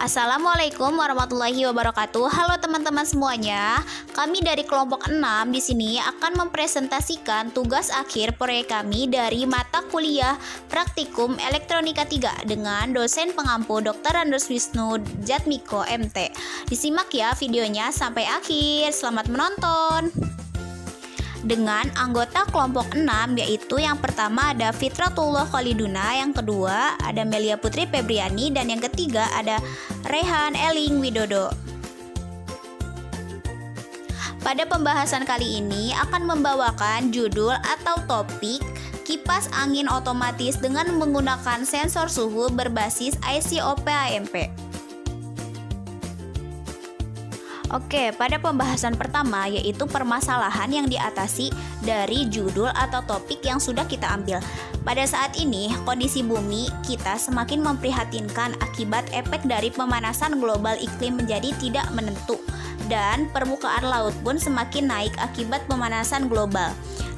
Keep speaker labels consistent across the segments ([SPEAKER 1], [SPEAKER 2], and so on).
[SPEAKER 1] Assalamualaikum warahmatullahi wabarakatuh. Halo teman-teman semuanya. Kami dari kelompok 6 di sini akan mempresentasikan tugas akhir proyek kami dari mata kuliah Praktikum Elektronika 3 dengan dosen pengampu Dr. Andros Wisnu Jatmiko MT. Disimak ya videonya sampai akhir. Selamat menonton. Dengan anggota kelompok 6, yaitu yang pertama ada Fitratullah Khaliduna, yang kedua ada Melia Putri Febriani, dan yang ketiga ada Rehan Eling Widodo. Pada pembahasan kali ini akan membawakan judul atau topik kipas angin otomatis dengan menggunakan sensor suhu berbasis IC OP-AMP. Oke, pada pembahasan pertama yaitu permasalahan yang diatasi dari judul atau topik yang sudah kita ambil. Pada saat ini, kondisi bumi kita semakin memprihatinkan akibat efek dari pemanasan global iklim menjadi tidak menentu dan permukaan laut pun semakin naik akibat pemanasan global.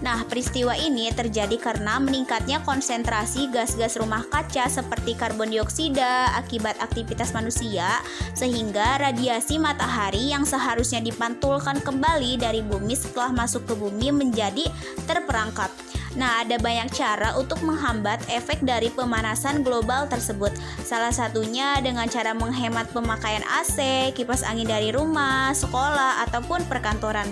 [SPEAKER 1] Nah, peristiwa ini terjadi karena meningkatnya konsentrasi gas-gas rumah kaca seperti karbon dioksida akibat aktivitas manusia, sehingga radiasi matahari yang seharusnya dipantulkan kembali dari bumi setelah masuk ke bumi menjadi terperangkap. Nah, ada banyak cara untuk menghambat efek dari pemanasan global tersebut. Salah satunya dengan cara menghemat pemakaian AC, kipas angin dari rumah, sekolah, ataupun perkantoran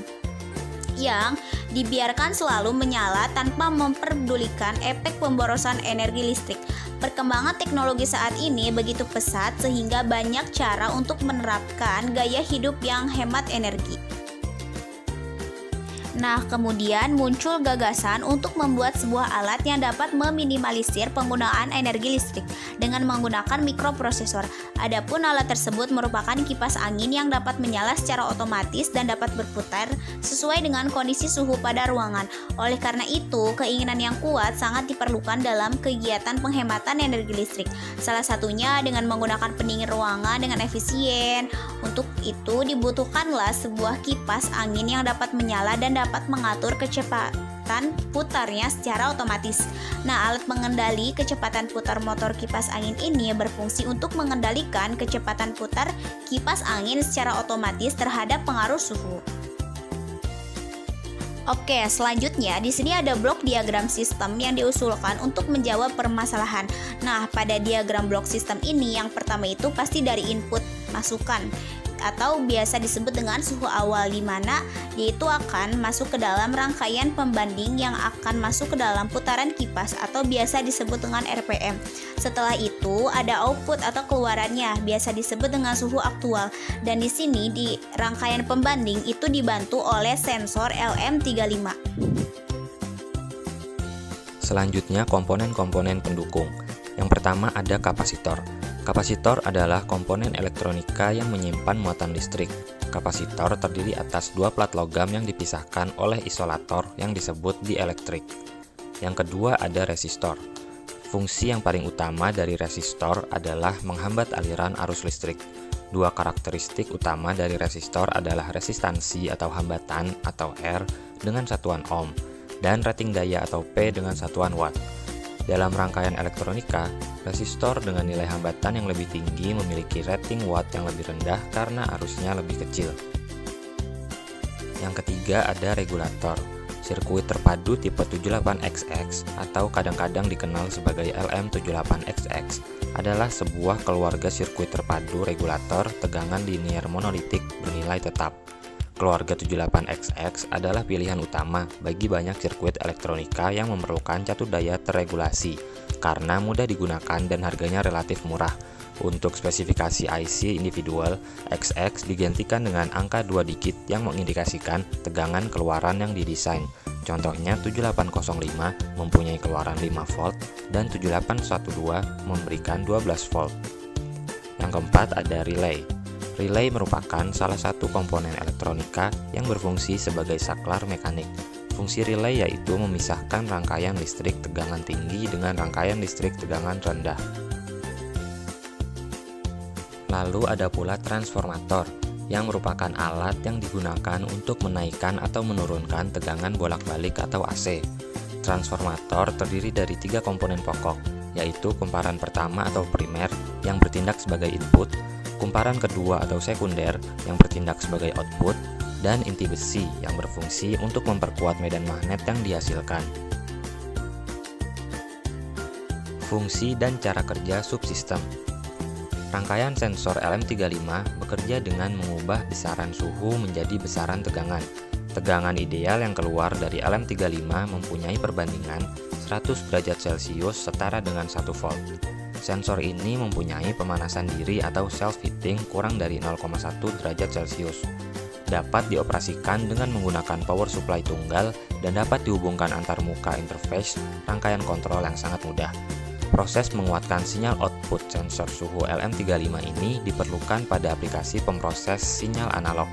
[SPEAKER 1] yang dibiarkan selalu menyala tanpa memperdulikan efek pemborosan energi listrik. Perkembangan teknologi saat ini begitu pesat sehingga banyak cara untuk menerapkan gaya hidup yang hemat energi. Nah, kemudian muncul gagasan untuk membuat sebuah alat yang dapat meminimalisir penggunaan energi listrik dengan menggunakan mikroprosesor. Adapun alat tersebut merupakan kipas angin yang dapat menyala secara otomatis dan dapat berputar sesuai dengan kondisi suhu pada ruangan. Oleh karena itu, keinginan yang kuat sangat diperlukan dalam kegiatan penghematan energi listrik. Salah satunya dengan menggunakan pendingin ruangan dengan efisien. Untuk itu dibutuhkanlah sebuah kipas angin yang dapat menyala dan dapat mengatur kecepatan putarnya secara otomatis. Nah, alat pengendali kecepatan putar motor kipas angin ini berfungsi untuk mengendalikan kecepatan putar kipas angin secara otomatis terhadap pengaruh suhu. Oke, selanjutnya di sini ada blok diagram sistem yang diusulkan untuk menjawab permasalahan. Nah, pada diagram blok sistem ini yang pertama itu pasti dari input masukan atau biasa disebut dengan suhu awal, di mana yaitu akan masuk ke dalam rangkaian pembanding yang akan masuk ke dalam putaran kipas atau biasa disebut dengan RPM. Setelah itu ada output atau keluarannya, biasa disebut dengan suhu aktual. Dan di sini di rangkaian pembanding itu dibantu oleh sensor LM35.
[SPEAKER 2] Selanjutnya komponen-komponen pendukung. Yang pertama ada kapasitor. Kapasitor adalah komponen elektronika yang menyimpan muatan listrik. Kapasitor terdiri atas dua plat logam yang dipisahkan oleh isolator yang disebut dielektrik. Yang kedua ada resistor. Fungsi yang paling utama dari resistor adalah menghambat aliran arus listrik. Dua karakteristik utama dari resistor adalah resistansi atau hambatan atau R dengan satuan ohm dan rating daya atau P dengan satuan watt. Dalam rangkaian elektronika, resistor dengan nilai hambatan yang lebih tinggi memiliki rating watt yang lebih rendah karena arusnya lebih kecil. Yang ketiga ada regulator. Sirkuit terpadu tipe 78XX atau kadang-kadang dikenal sebagai LM78XX adalah sebuah keluarga sirkuit terpadu regulator tegangan linear monolitik bernilai tetap. Keluarga 78XX adalah pilihan utama bagi banyak sirkuit elektronika yang memerlukan catur daya terregulasi karena mudah digunakan dan harganya relatif murah. Untuk spesifikasi IC individual, XX digantikan dengan angka 2 digit yang mengindikasikan tegangan keluaran yang didesain. Contohnya 7805 mempunyai keluaran 5 volt dan 7812 memberikan 12 volt. Yang keempat ada relay. Relay merupakan salah satu komponen elektronika yang berfungsi sebagai saklar mekanik. Fungsi relay yaitu memisahkan rangkaian listrik tegangan tinggi dengan rangkaian listrik tegangan rendah. Lalu ada pula transformator, yang merupakan alat yang digunakan untuk menaikkan atau menurunkan tegangan bolak-balik atau AC. Transformator terdiri dari 3 komponen pokok, yaitu kumparan pertama atau primer, yang bertindak sebagai input, kumparan kedua atau sekunder yang bertindak sebagai output, dan inti besi yang berfungsi untuk memperkuat medan magnet yang dihasilkan. Fungsi dan cara kerja subsistem. Rangkaian sensor LM35 bekerja dengan mengubah besaran suhu menjadi besaran tegangan. Tegangan ideal yang keluar dari LM35 mempunyai perbandingan 100 derajat Celcius setara dengan 1 volt. Sensor ini mempunyai pemanasan diri atau self-heating kurang dari 0,1 derajat Celcius. Dapat dioperasikan dengan menggunakan power supply tunggal dan dapat dihubungkan antar muka interface rangkaian kontrol yang sangat mudah. Proses menguatkan sinyal output sensor suhu LM35 ini diperlukan pada aplikasi pemproses sinyal analog.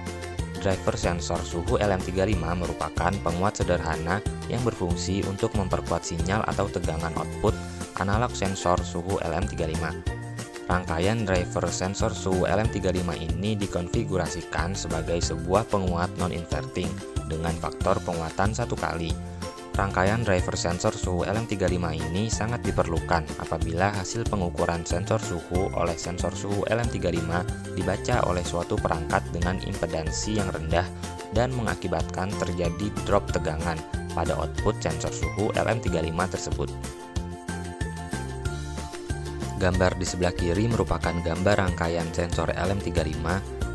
[SPEAKER 2] Driver sensor suhu LM35 merupakan penguat sederhana yang berfungsi untuk memperkuat sinyal atau tegangan output analog sensor suhu LM35. Rangkaian driver sensor suhu LM35 ini dikonfigurasikan sebagai sebuah penguat non-inverting dengan faktor penguatan 1 kali. Rangkaian driver sensor suhu LM35 ini sangat diperlukan apabila hasil pengukuran sensor suhu oleh sensor suhu LM35 dibaca oleh suatu perangkat dengan impedansi yang rendah dan mengakibatkan terjadi drop tegangan pada output sensor suhu LM35 tersebut. Gambar di sebelah kiri merupakan gambar rangkaian sensor LM35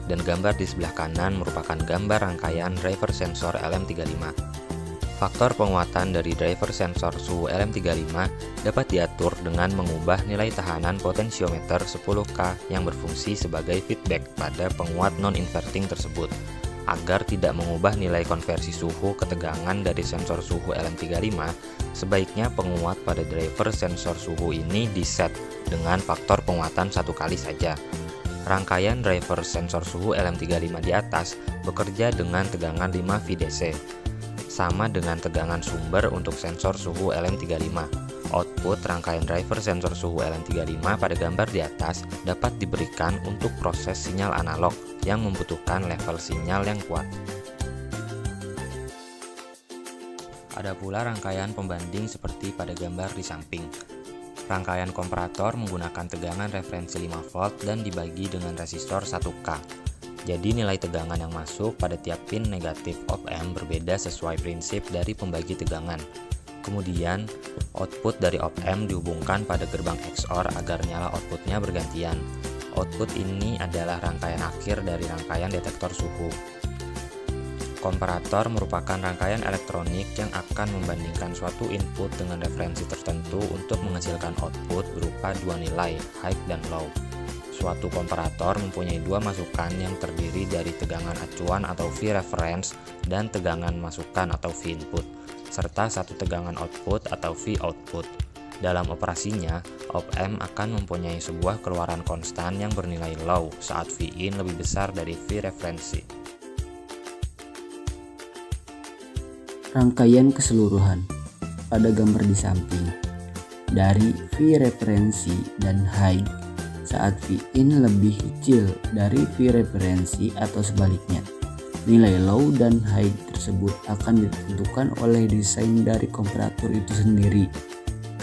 [SPEAKER 2] dan gambar di sebelah kanan merupakan gambar rangkaian driver sensor LM35. Faktor penguatan dari driver sensor suhu LM35 dapat diatur dengan mengubah nilai tahanan potensiometer 10K yang berfungsi sebagai feedback pada penguat non-inverting tersebut. Agar tidak mengubah nilai konversi suhu ketegangan dari sensor suhu LM35, sebaiknya penguat pada driver sensor suhu ini diset dengan faktor penguatan 1 kali saja. Rangkaian driver sensor suhu LM35 di atas bekerja dengan tegangan 5 VDC. Sama dengan tegangan sumber untuk sensor suhu LM35. Output rangkaian driver sensor suhu LM35 pada gambar di atas dapat diberikan untuk proses sinyal analog yang membutuhkan level sinyal yang kuat. Ada pula rangkaian pembanding seperti pada gambar di samping. Rangkaian komparator menggunakan tegangan referensi 5 volt dan dibagi dengan resistor 1K. Jadi nilai tegangan yang masuk pada tiap pin negatif op-amp berbeda sesuai prinsip dari pembagi tegangan. Kemudian, output dari op-amp dihubungkan pada gerbang XOR agar nyala outputnya bergantian. Output ini adalah rangkaian akhir dari rangkaian detektor suhu. Komparator merupakan rangkaian elektronik yang akan membandingkan suatu input dengan referensi tertentu untuk menghasilkan output berupa dua nilai, high dan low. Suatu komparator mempunyai dua masukan yang terdiri dari tegangan acuan atau V reference dan tegangan masukan atau V input, serta satu tegangan output atau V output. Dalam operasinya, op-amp akan mempunyai sebuah keluaran konstan yang bernilai low saat V-in lebih besar dari V referensi.
[SPEAKER 3] Rangkaian keseluruhan pada gambar di samping dari V referensi dan high saat V-in lebih kecil dari V referensi atau sebaliknya. Nilai low dan high tersebut akan ditentukan oleh desain dari komparator itu sendiri.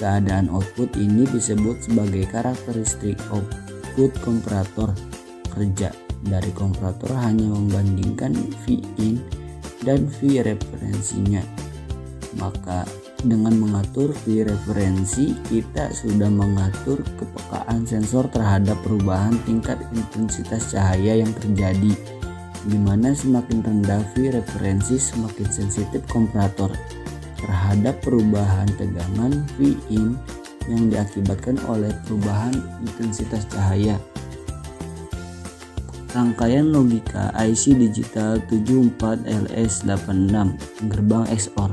[SPEAKER 3] Keadaan output ini disebut sebagai karakteristik output komparator. Kerja dari komparator hanya membandingkan V-in dan V referensinya. Maka dengan mengatur V referensi, kita sudah mengatur kepekaan sensor terhadap perubahan tingkat intensitas cahaya yang terjadi, di mana semakin rendah V referensi semakin sensitif komparator terhadap perubahan tegangan V-in yang diakibatkan oleh perubahan intensitas cahaya. Rangkaian logika IC digital 74LS86 gerbang XOR.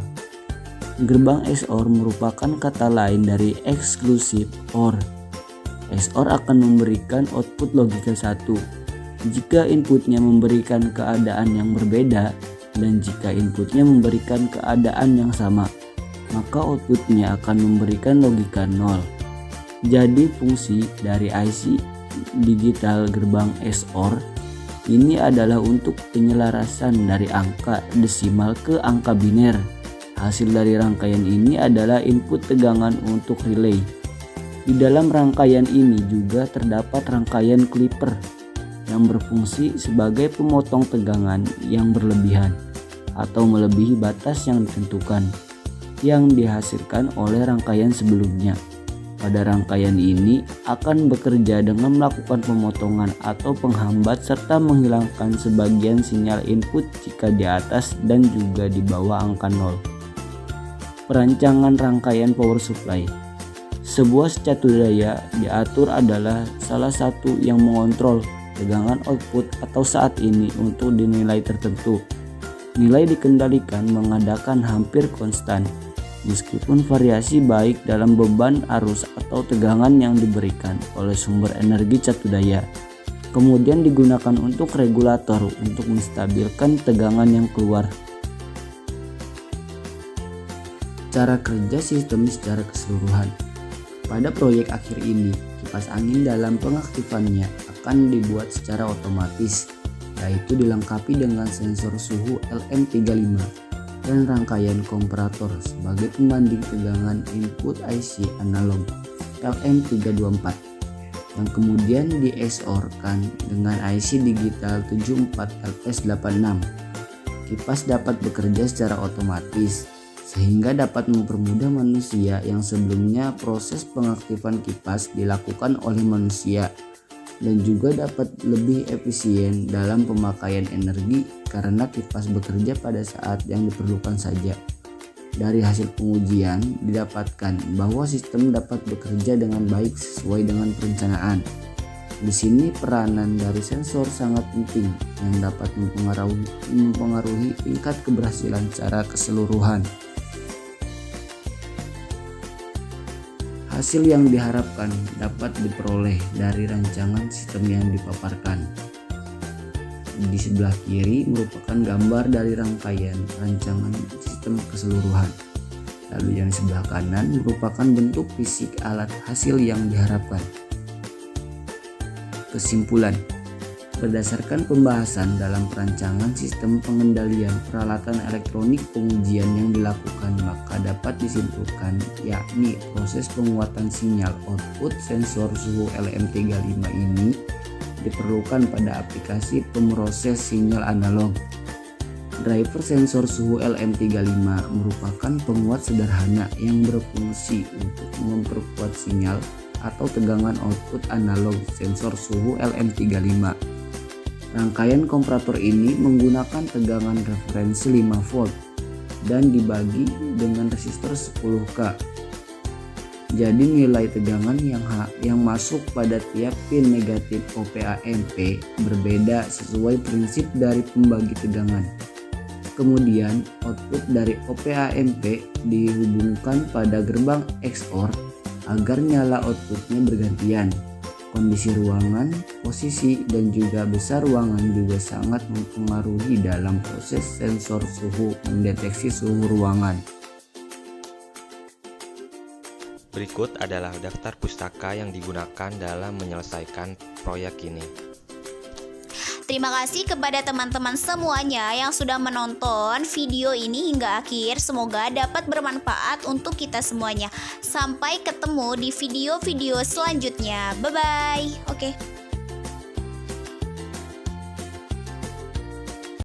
[SPEAKER 3] Gerbang XOR merupakan kata lain dari exclusive OR. XOR akan memberikan output logika 1 jika inputnya memberikan keadaan yang berbeda dan jika inputnya memberikan keadaan yang sama, maka outputnya akan memberikan logika 0. Jadi fungsi dari IC digital gerbang XOR ini adalah untuk penyelarasan dari angka desimal ke angka biner. Hasil dari rangkaian ini adalah input tegangan untuk relay. Di dalam rangkaian ini juga terdapat rangkaian clipper yang berfungsi sebagai pemotong tegangan yang berlebihan atau melebihi batas yang ditentukan yang dihasilkan oleh rangkaian sebelumnya. Pada rangkaian ini akan bekerja dengan melakukan pemotongan atau penghambat serta menghilangkan sebagian sinyal input jika di atas dan juga di bawah angka 0. Perancangan rangkaian power supply. Sebuah scatudaya diatur adalah salah satu yang mengontrol tegangan output atau saat ini untuk dinilai tertentu. Nilai dikendalikan mengadakan hampir konstan, meskipun variasi baik dalam beban arus atau tegangan yang diberikan oleh sumber energi catudaya. Kemudian digunakan untuk regulator untuk menstabilkan tegangan yang keluar. Cara kerja sistem secara keseluruhan. Pada proyek akhir ini, kipas angin dalam pengaktifannya akan dibuat secara otomatis, yaitu dilengkapi dengan sensor suhu LM35 dan rangkaian komparator sebagai pembanding tegangan input IC analog LM324 yang kemudian di-XOR-kan dengan IC digital 74LS86. Kipas dapat bekerja secara otomatis sehingga dapat mempermudah manusia yang sebelumnya proses pengaktifan kipas dilakukan oleh manusia, dan juga dapat lebih efisien dalam pemakaian energi karena kipas bekerja pada saat yang diperlukan saja. Dari hasil pengujian didapatkan bahwa sistem dapat bekerja dengan baik sesuai dengan perencanaan. Di sini peranan dari sensor sangat penting yang dapat mempengaruhi tingkat keberhasilan secara keseluruhan. Hasil yang diharapkan dapat diperoleh dari rancangan sistem yang dipaparkan. Di sebelah kiri merupakan gambar dari rangkaian rancangan sistem keseluruhan. Lalu yang di sebelah kanan merupakan bentuk fisik alat hasil yang diharapkan. Kesimpulan. Berdasarkan pembahasan dalam perancangan sistem pengendalian peralatan elektronik pengujian yang dilakukan, maka dapat disimpulkan yakni proses penguatan sinyal output sensor suhu LM35 ini diperlukan pada aplikasi pemroses sinyal analog. Driver sensor suhu LM35 merupakan penguat sederhana yang berfungsi untuk memperkuat sinyal atau tegangan output analog sensor suhu LM35. Rangkaian komparator ini menggunakan tegangan referensi 5 volt dan dibagi dengan resistor 10K. Jadi nilai tegangan yang masuk pada tiap pin negatif OPA-MP berbeda sesuai prinsip dari pembagi tegangan. Kemudian output dari OPA-MP dihubungkan pada gerbang XOR agar nyala outputnya bergantian. Kondisi ruangan, posisi, dan juga besar ruangan juga sangat mempengaruhi dalam proses sensor suhu mendeteksi suhu ruangan.
[SPEAKER 2] Berikut adalah daftar pustaka yang digunakan dalam menyelesaikan proyek ini.
[SPEAKER 1] Terima kasih kepada teman-teman semuanya yang sudah menonton video ini hingga akhir. Semoga dapat bermanfaat untuk kita semuanya. Sampai ketemu di video-video selanjutnya. Bye-bye. Oke.